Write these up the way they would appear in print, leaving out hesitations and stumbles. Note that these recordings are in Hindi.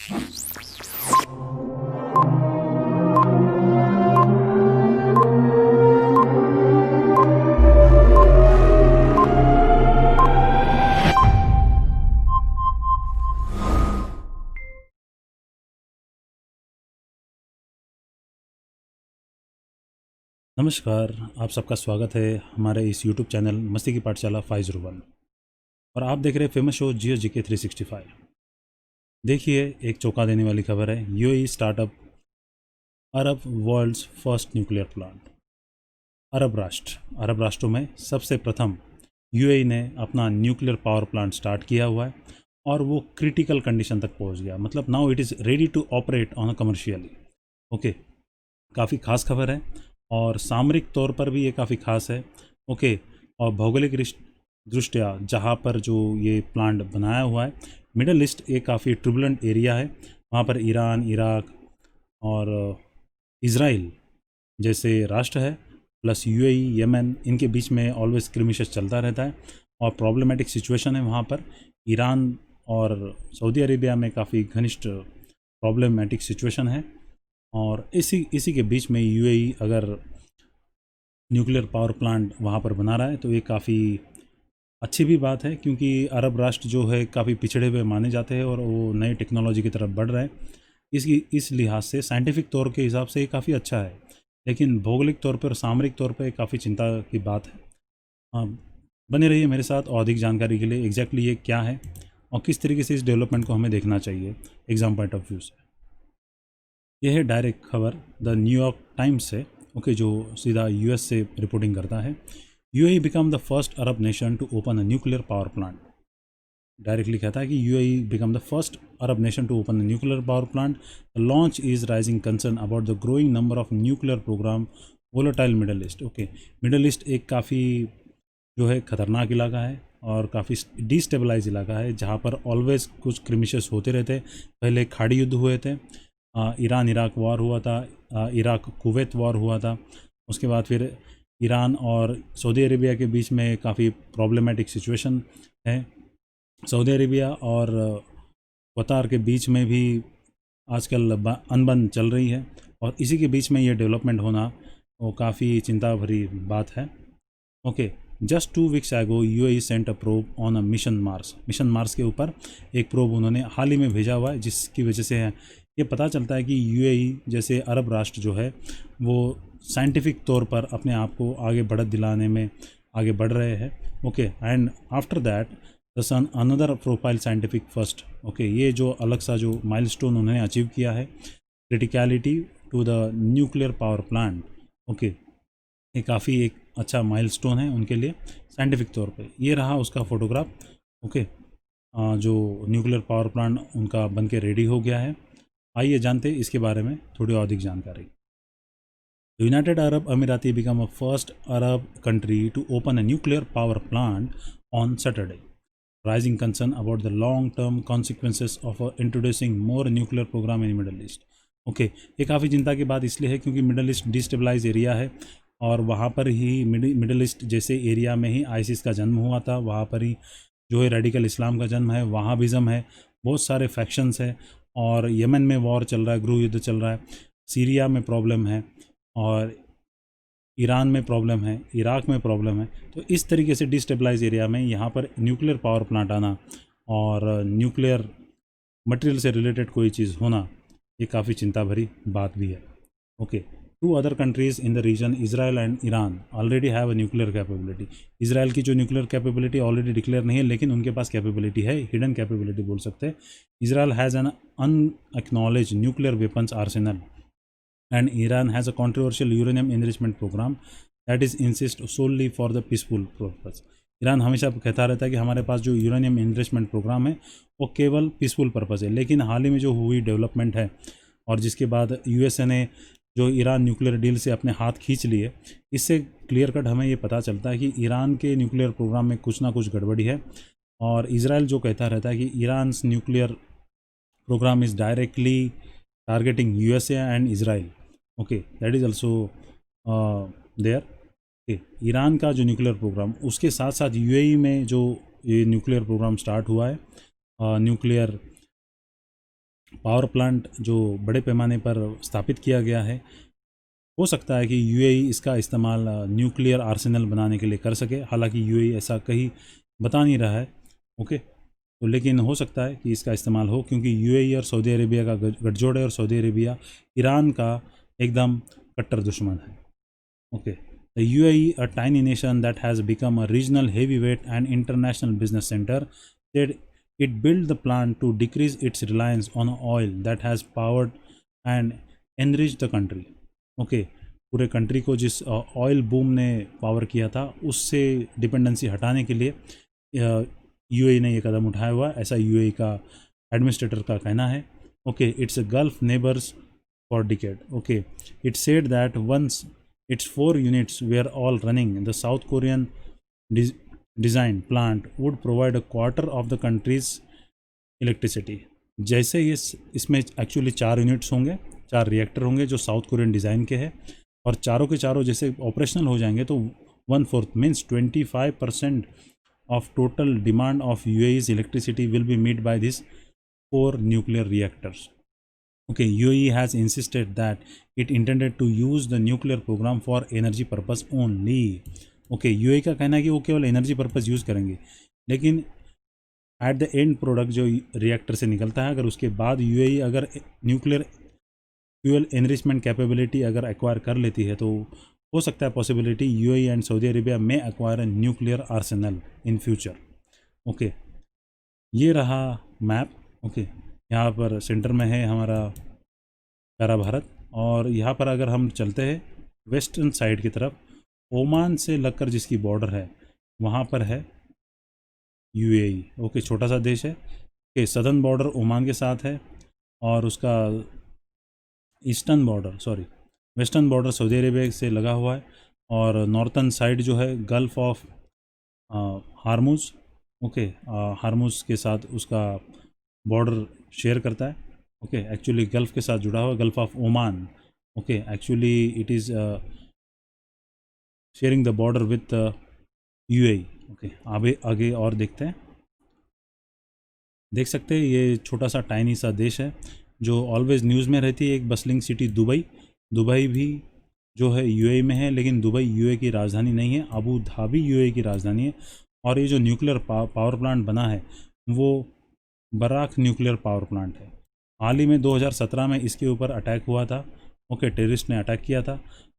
नमस्कार। आप सबका स्वागत है हमारे इस YouTube चैनल मस्ती की पाठशाला 501 और आप देख रहे हैं फेमस शो जियो जीके 365। देखिए, एक चौंका देने वाली खबर है। यूएई स्टार्टअप अरब वर्ल्ड्स फर्स्ट न्यूक्लियर प्लांट। अरब राष्ट्रों में सबसे प्रथम यूएई ने अपना न्यूक्लियर पावर प्लांट स्टार्ट किया हुआ है और वो क्रिटिकल कंडीशन तक पहुंच गया। मतलब now it is ready to operate on a commercially. Okay, काफ़ी खास खबर है और सामरिक तौर पर भी ये काफ़ी खास है। ओके, और भौगोलिक दृष्टया जहाँ पर जो ये प्लांट बनाया हुआ है, मिडल ईस्ट एक काफ़ी ट्रिबुलेंट एरिया है। वहाँ पर ईरान, इराक और इज़राइल जैसे राष्ट्र है, प्लस यूएई, यमन, इनके बीच में ऑलवेज स्क्रिमिशेस चलता रहता है और प्रॉब्लमेटिक सिचुएशन है वहाँ पर। ईरान और सऊदी अरेबिया में काफ़ी घनिष्ठ प्रॉब्लमेटिक सिचुएशन है और इसी के बीच में यूएई अगर न्यूक्लियर पावर प्लांट वहाँ पर बना रहा है तो ये काफ़ी अच्छी भी बात है, क्योंकि अरब राष्ट्र जो है काफ़ी पिछड़े हुए माने जाते हैं और वो नई टेक्नोलॉजी की तरफ बढ़ रहे हैं। इस लिहाज से साइंटिफिक तौर के हिसाब से ये काफ़ी अच्छा है, लेकिन भौगोलिक तौर पर, सामरिक तौर पर काफ़ी चिंता की बात है। हाँ, बने रहिए मेरे साथ और अधिक जानकारी के लिए एग्जैक्टली ये क्या है और किस तरीके से इस डेवलपमेंट को हमें देखना चाहिए एग्जाम पॉइंट ऑफ व्यू से। यह है डायरेक्ट खबर द न्यूयॉर्क टाइम्स से। ओके, जो सीधा यूएस से रिपोर्टिंग करता है। UAE become the first Arab nation to open a nuclear power plant. Directly कहता है कि UAE become the first Arab nation to open a nuclear power plant. The launch is rising concern about the growing number of nuclear program volatile Middle East. Okay, Middle East एक काफ़ी जो है ख़तरनाक इलाका है और काफ़ी डिस्टेबलाइज इलाका है, जहाँ पर ऑलवेज कुछ क्रिमिशेस होते रहते। पहले खाड़ी युद्ध हुए थे, ईरान इराक वॉर हुआ था, इराक कुवैत वॉर हुआ था। उसके बाद फिर ईरान और सऊदी अरेबिया के बीच में काफ़ी प्रॉब्लमेटिक सिचुएशन है। सऊदी अरेबिया और कतार के बीच में भी आजकल अनबन चल रही है और इसी के बीच में ये डेवलपमेंट होना वो काफ़ी चिंता भरी बात है। Okay, just 2 weeks ago UAE sent a probe on a mission Mars के ऊपर एक प्रोब उन्होंने हाल ही में भेजा हुआ है, जिसकी वजह से ये पता चलता है कि यूएई जैसे अरब राष्ट्र जो है वो साइंटिफिक तौर पर अपने आप को आगे बढ़त दिलाने में आगे बढ़ रहे हैं। Okay, and after that the sun another profile scientific first. Okay, ये जो अलग सा जो माइलस्टोन उन्होंने अचीव किया है, criticality to the nuclear power plant. Okay, ये काफ़ी एक अच्छा माइलस्टोन है उनके लिए साइंटिफिक तौर पे। ये रहा उसका फोटोग्राफ। ओके, जो न्यूक्लियर पावर प्लांट उनका बन के रेडी हो गया है। आइए जानते हैं इसके बारे में थोड़ी और अधिक जानकारी। United Arab Emirati become a first Arab country to open a nuclear power plant on Saturday, rising concern about the long term consequences of introducing more nuclear program in Middle East. Okay, ये काफ़ी चिंता की बात इसलिए है क्योंकि मिडल ईस्ट डिस्टेबलाइज एरिया है और वहाँ पर ही मिडल ईस्ट जैसे एरिया में ही आईसिस का जन्म हुआ था। वहाँ पर ही जो है रेडिकल इस्लाम का जन्म है, वहाबिज़म है, बहुत सारे फैक्शंस है और यमन में वॉर चल रहा है, गृह युद्ध चल रहा है, सीरिया में प्रॉब्लम है और ईरान में प्रॉब्लम है, इराक में प्रॉब्लम है। तो इस तरीके से डिस्टेबलाइज एरिया में यहाँ पर न्यूक्लियर पावर प्लांट आना और न्यूक्लियर मटेरियल से रिलेटेड कोई चीज़ होना, ये काफ़ी चिंता भरी बात भी है। Okay, 2 other countries in the region, Israel and Iran, already have a nuclear capability. Israel की जो न्यूक्लियर कैपेबिलिटी ऑलरेडी डिक्लेयर नहीं है, लेकिन उनके पास कैपेबिलिटी है, हिडन कैपेबिलिटी बोल सकते हैं। Israel has an unacknowledged nuclear weapons arsenal and Iran has a controversial uranium enrichment program that is insist solely for the peaceful purpose. Iran हमेशा कहता रहता है कि हमारे पास जो यूरेनियम एनरिचमेंट प्रोग्राम है वो केवल पीसफुल पर्पज़ है, लेकिन हाल ही में जो हुई डेवलपमेंट है और जिसके बाद यूएसए ने जो ईरान न्यूक्लियर डील से अपने हाथ खींच लिए, इससे क्लियर कट हमें ये पता चलता है कि ईरान के न्यूक्लियर प्रोग्राम में कुछ ना कुछ गड़बड़ी है। और इसराइल जो कहता रहता है कि Iran nuclear program is directly targeting USA and Israel. Okay, that is also there. Iran का जो न्यूक्लियर प्रोग्राम, उसके साथ साथ यूएई में जो ये न्यूक्लियर प्रोग्राम स्टार्ट हुआ है, न्यूक्लियर पावर प्लांट जो बड़े पैमाने पर स्थापित किया गया है, हो सकता है कि यूएई इसका इस्तेमाल न्यूक्लियर आर्सेनल बनाने के लिए कर सके। हालांकि यूएई ऐसा कहीं बता नहीं रहा है। ओके, तो लेकिन हो सकता है कि इसका इस्तेमाल हो, क्योंकि यूएई और सऊदी अरेबिया का गठजोड़ है और सऊदी अरेबिया ईरान का एकदम कट्टर दुश्मन है। Okay, the UAE, a tiny nation that has become a regional heavyweight and international business center, said it built the plan to decrease its reliance on oil that has powered and enriched the country. Okay, पूरे कंट्री को जिस ऑयल बूम ने पावर किया था उससे डिपेंडेंसी हटाने के लिए यूएई ने ये कदम उठाया हुआ है, ऐसा यूएई का एडमिनिस्ट्रेटर का कहना है। Okay, it's Gulf neighbours for decade. Okay, it said that once its 4 units were all running, the South Korean design plant would provide a quarter of the country's electricity. जैसे ये इसमें एक्चुअली 4 यूनिट्स होंगे, 4 रिएक्टर होंगे जो साउथ कोरियन डिज़ाइन के हैं, और चारों के चारों जैसे ऑपरेशनल हो जाएंगे तो 1/4 means 25% of total demand of UAE's electricity will be meet by this 4 nuclear reactors. Okay, UAE has insisted that it intended to use the nuclear program for energy purpose only. Okay, UAE का कहना है कि वो केवल एनर्जी पर्पज़ यूज़ करेंगे, लेकिन एट द एंड प्रोडक्ट जो रिएक्टर से निकलता है, अगर उसके बाद UAE अगर न्यूक्लियर फ्यूल एनरिचमेंट कैपेबिलिटी अगर एक्वायर कर लेती है तो हो सकता है possibility UAE and Saudi Arabia में acquire a nuclear arsenal in future. Okay, ये रहा मैप. ओके, यहाँ पर सेंटर में है हमारा प्यारा भारत, और यहाँ पर अगर हम चलते हैं वेस्टर्न साइड की तरफ, ओमान से लगकर जिसकी बॉर्डर है वहाँ पर है यूएई. ओके, छोटा सा देश है. ओके, सदर्न बॉर्डर ओमान के साथ है, और उसका वेस्टर्न बॉर्डर सऊदी अरेबिया से लगा हुआ है, और नॉर्थन साइड जो है गल्फ़ ऑफ हार्मुज़. ओके, हार्मुज़ के साथ उसका बॉर्डर शेयर करता है. ओके, एक्चुअली गल्फ़ के साथ जुड़ा हुआ gulf of Oman. Okay, actually it is sharing the border with UAE. Okay, आगे और देखते हैं. देख सकते हैं ये छोटा सा टाइनी सा देश है जो ऑलवेज़ न्यूज़ में रहती है. एक बसलिंग सिटी दुबई भी जो है यूएई में है, लेकिन दुबई यूएई की राजधानी नहीं है, अबू धाबी यूएई की राजधानी है. और ये जो न्यूक्लियर पावर प्लांट बना है वो बराक न्यूक्लियर पावर प्लांट है. हाल ही में 2017 में इसके ऊपर अटैक हुआ था. ओके, टेररिस्ट ने अटैक किया था,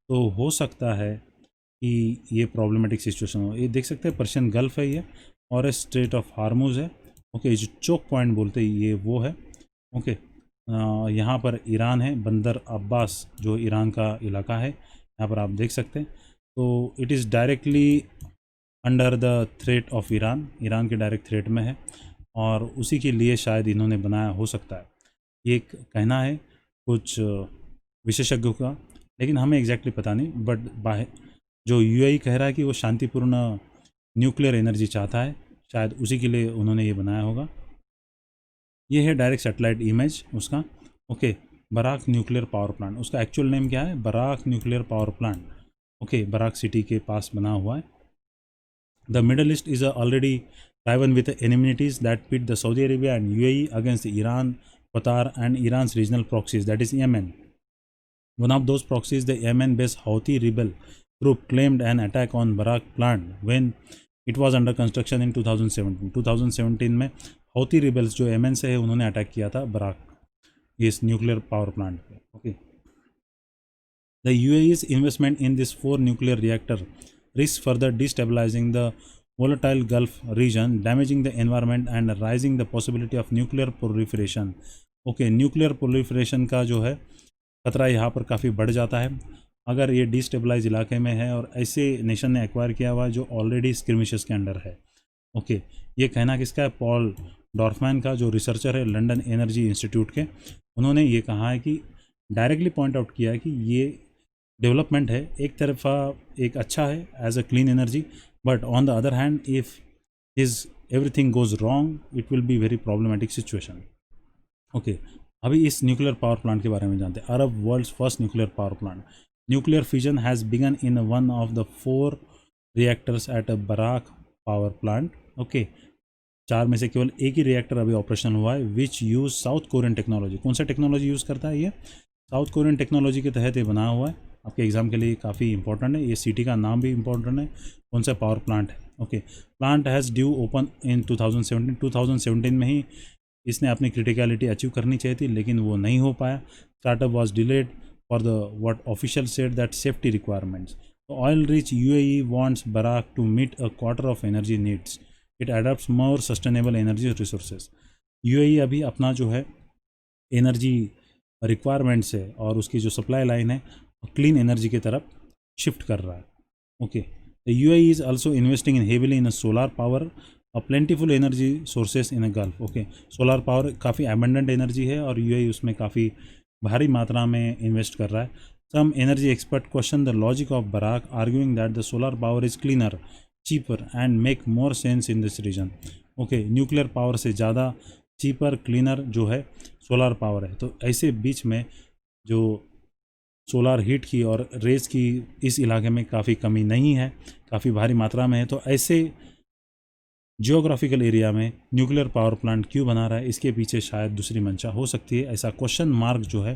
तो हो सकता है कि ये प्रॉब्लमेटिक सिचुएशन हो. ये देख सकते हैं पर्शियन गल्फ़ है ये, और स्ट्रेट ऑफ हार्मुज़ है. ओके, जो चोक पॉइंट बोलते हैं ये वो है. ओके, यहाँ पर ईरान है, बंदर अब्बास जो ईरान का इलाका है, यहाँ पर आप देख सकते हैं. तो it is directly under the threat of Iran के डायरेक्ट थ्रेट में है, और उसी के लिए शायद इन्होंने बनाया हो सकता है. ये एक कहना है कुछ विशेषज्ञों का, लेकिन हमें एग्जैक्टली पता नहीं. बट जो यूएई कह रहा है कि वो शांतिपूर्ण न्यूक्लियर एनर्जी चाहता है, शायद उसी के लिए उन्होंने ये बनाया होगा. ये है डायरेक्ट सैटेलाइट इमेज उसका. Okay, Barakah nuclear power plant, उसका एक्चुअल नेम क्या है? Barakah nuclear power plant. Okay, Barakah city के पास बना हुआ है. The Middle East is already riven with enmities that pit the Saudi Arabia and UAE against Iran, Qatar and Iran's regional proxies, that is Yemen. One of those proxies, the Yemen-based Houthi rebel group, claimed an attack on Barak plant when it was under construction in 2017. 2017 में Houthi rebels जो येमेन से है उन्होंने अटैक किया था बराक इस न्यूक्लियर पावर प्लांट पे. Okay, the UAE's investment in this 4 nuclear reactor risks further destabilizing the volatile Gulf region, damaging the environment and raising the possibility of nuclear proliferation. Okay, nuclear proliferation का जो है खतरा यहाँ पर काफ़ी बढ़ जाता है अगर ये डिस्टेबलाइज इलाके में है, और ऐसे नेशन ने एक्वायर किया हुआ जो ऑलरेडी स्क्रिमिशेस के अंडर है. ओके, ये कहना किसका है? पॉल डॉर्फमैन का, जो रिसर्चर है लंदन एनर्जी इंस्टीट्यूट के. उन्होंने ये कहा है कि डायरेक्टली पॉइंट आउट किया है कि ये डेवलपमेंट है, एक तरफा एक अच्छा है as a clean energy, but on the other hand if everything goes wrong it will be very problematic situation. Okay, अभी इस न्यूक्लियर पावर प्लांट के बारे में जानते हैं. Arab world's first nuclear power plant. Nuclear fusion has begun in one of the 4 reactors at a Barakah power plant. Okay, 4 में से केवल एक ही रिएक्टर अभी ऑपरेशनल हुआ है विच यूज़ साउथ कोरियन टेक्नोलॉजी। कौन सा टेक्नोलॉजी यूज़ करता है ये? साउथ कोरियन टेक्नोलॉजी के तहत ये बना हुआ है। आपके एग्जाम के लिए काफ़ी इंपॉर्टेंट है, ये सिटी का नाम भी इंपॉर्टेंट है। कौन सा पावर प्लांट है? Okay, plant has due open in 2017 में ही इसने अपनी क्रिटिकलिटी अचीव करनी चाहिए थी, लेकिन वो नहीं हो पाया। Startup was delayed for the what official said that safety requirements. Oil rich UAE wants Barakah to meet a quarter of energy needs, it adopts more sustainable energy resources. UAE अभी अपना जो है एनर्जी रिक्वायरमेंट्स है और उसकी जो सप्लाई लाइन है क्लीन एनर्जी की तरफ शिफ्ट कर रहा है। Okay, the UAE is also investing in heavily in solar power, plentiful energy sources in a gulf. Okay, solar power काफ़ी एबंडेंट एनर्जी है और यूएई उसमें काफ़ी भारी मात्रा में इन्वेस्ट कर रहा है। Some energy expert question the logic of Barakah, arguing that the solar power is cleaner, cheaper and make more sense in this region. Okay, nuclear power से ज़्यादा चीपर क्लीनर जो है सोलर पावर है। तो ऐसे बीच में जो सोलार हीट की और रेस की इस इलाके में काफ़ी कमी नहीं है, काफ़ी भारी मात्रा में है, तो ऐसे जियोग्राफिकल एरिया में न्यूक्लियर पावर प्लांट क्यों बना रहा है? इसके पीछे शायद दूसरी मंशा हो सकती है। ऐसा क्वेश्चन मार्क जो है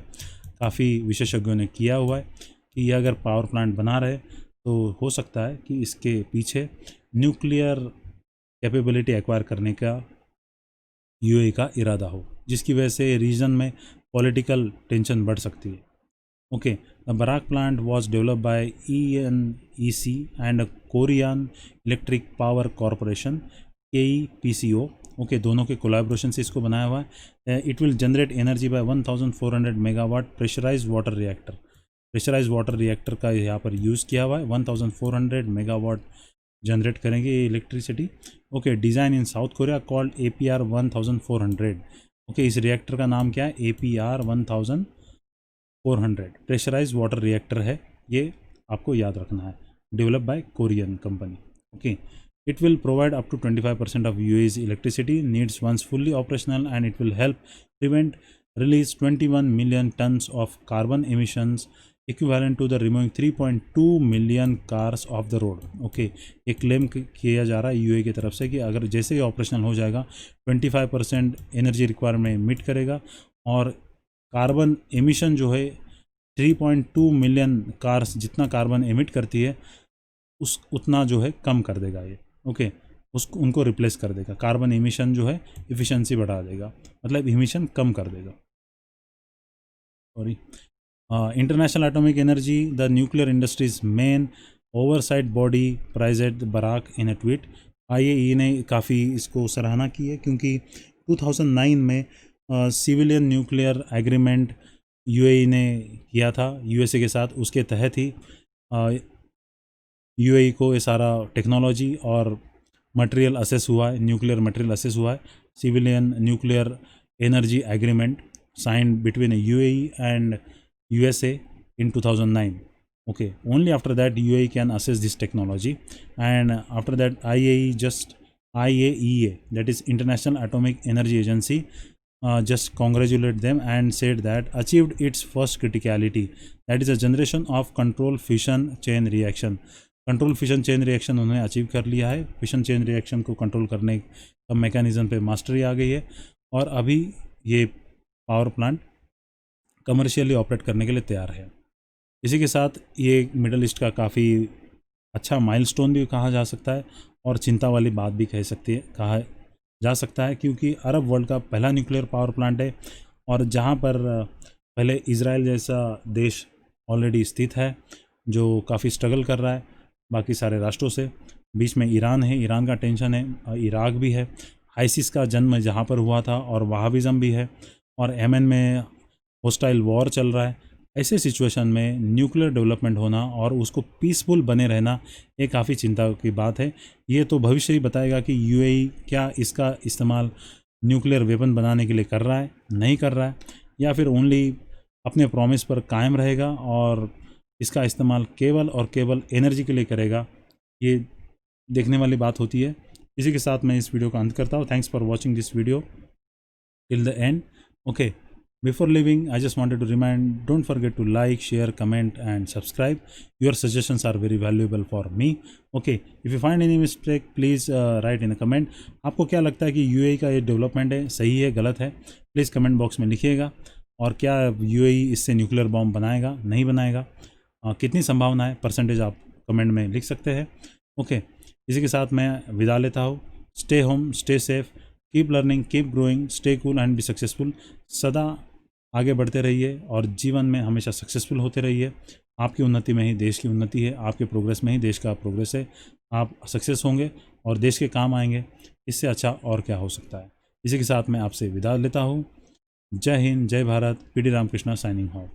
काफ़ी विशेषज्ञों ने किया हुआ है कि ये अगर पावर प्लांट बना रहे तो हो सकता है कि इसके पीछे न्यूक्लियर कैपेबिलिटी एक्वायर करने का यूएई का इरादा हो, जिसकी वजह से रीजन में पॉलिटिकल टेंशन बढ़ सकती है। Okay, the Barakah plant was develop by ENEC and Korean electric power corporation KEPCO। Okay, दोनों के कोलैबोरेशन से इसको बनाया हुआ है। It will generate energy by 1400 megawatt pressurize water reactor. Pressurize water reactor का यहाँ पर यूज़ किया हुआ है। 1400 मेगावाट जनरेट करेंगे ये electricity. Okay, design in South Korea called APR 1400। Okay, इस रिएक्टर का नाम क्या है? APR 1400 प्रेशराइज वाटर रिएक्टर है, ये आपको याद रखना है। Develop by Korean company. Okay, it will provide up to 25% of UAE's electricity needs once fully operational, and it will help prevent release 21 million tons of carbon emissions equivalent to the removing 3.2 million cars off the road। Okay, ये क्लेम किया जा रहा है यूएई की तरफ से कि अगर जैसे ही ऑपरेशनल हो जाएगा 25% एनर्जी रिक्वायरमेंट मीट करेगा और कार्बन एमिशन जो है 3.2 मिलियन कार्स जितना कार्बन एमिट करती है उतना जो है कम कर देगा ये। ओके, उसको उनको रिप्लेस कर देगा। कार्बन एमिशन जो है इफ़िशेंसी बढ़ा देगा, मतलब एमिशन कम कर देगा। Sorry, international atomic energy the nuclear industry's main oversight body praised Barakah in a tweet. IAEA ने काफ़ी इसको सराहना की है क्योंकि 2009 में सिविलियन न्यूक्लियर एग्रीमेंट यूएई ने किया था यूएसए के साथ। उसके तहत ही यूएई को ये सारा टेक्नोलॉजी और मटेरियल असेस हुआ है, न्यूक्लियर मटेरियल असेस हुआ है। Civilian nuclear energy agreement signed between UAE and USA in 2009। okay, only after that UAE can assess this technology, and after that IAEA, that is International Atomic Energy Agency, just congratulate them and said that achieved its first criticality, that is a generation of control fission chain reaction। Control fission chain reaction उन्होंने अचीव कर लिया है। फिशन चेन रिएक्शन को कंट्रोल करने का मैकेनिज्म पे मास्टरी आ गई है और अभी ये पावर प्लांट कमर्शियली ऑपरेट करने के लिए तैयार है। इसी के साथ ये मिडल ईस्ट का काफ़ी अच्छा माइलस्टोन भी कहा जा सकता है और चिंता वाली बात भी कहा जा सकता है, क्योंकि अरब वर्ल्ड का पहला न्यूक्लियर पावर प्लांट है और जहाँ पर पहले इजराइल जैसा देश ऑलरेडी स्थित है जो काफ़ी स्ट्रगल कर रहा है बाकी सारे राष्ट्रों से। बीच में ईरान है, ईरान का टेंशन है, इराक भी है, आईसिस का जन्म जहाँ पर हुआ था और वहाबिज़म भी है, और येमेन में होस्टाइल वॉर चल रहा है। ऐसे सिचुएशन में न्यूक्लियर डेवलपमेंट होना और उसको पीसफुल बने रहना ये काफ़ी चिंता की बात है। ये तो भविष्य ही बताएगा कि यूएई क्या इसका इस्तेमाल न्यूक्लियर वेपन बनाने के लिए कर रहा है, नहीं कर रहा है, या फिर ओनली अपने प्रॉमिस पर कायम रहेगा और इसका इस्तेमाल केवल और केवल एनर्जी के लिए करेगा। ये देखने वाली बात होती है। इसी के साथ मैं इस वीडियो का अंत करता हूँ। Thanks for watching this video till the end. Okay, Before leaving, I just wanted to remind, don't forget to like, share, comment and subscribe. Your suggestions are very valuable for me. Okay, if you find any mistake, please write in a comment. आपको क्या लगता है कि यूएई का ये डेवलपमेंट है, सही है, गलत है? प्लीज़ कमेंट बॉक्स में लिखिएगा। और क्या यूएई इससे न्यूक्लियर बॉम्ब बनाएगा, नहीं बनाएगा, कितनी संभावना है, परसेंटेज आप कमेंट में लिख सकते हैं। ओके, इसी के साथ मैं विदा लेता हूँ। Stay home, stay safe, keep learning, keep growing, stay cool and be successful. सदा आगे बढ़ते रहिए और जीवन में हमेशा सक्सेसफुल होते रहिए। आपकी उन्नति में ही देश की उन्नति है, आपके प्रोग्रेस में ही देश का प्रोग्रेस है। आप सक्सेस होंगे और देश के काम आएंगे, इससे अच्छा और क्या हो सकता है। इसी के साथ मैं आपसे विदा लेता हूँ। जय हिंद, जय Bharat. PD Ramakrishna signing of.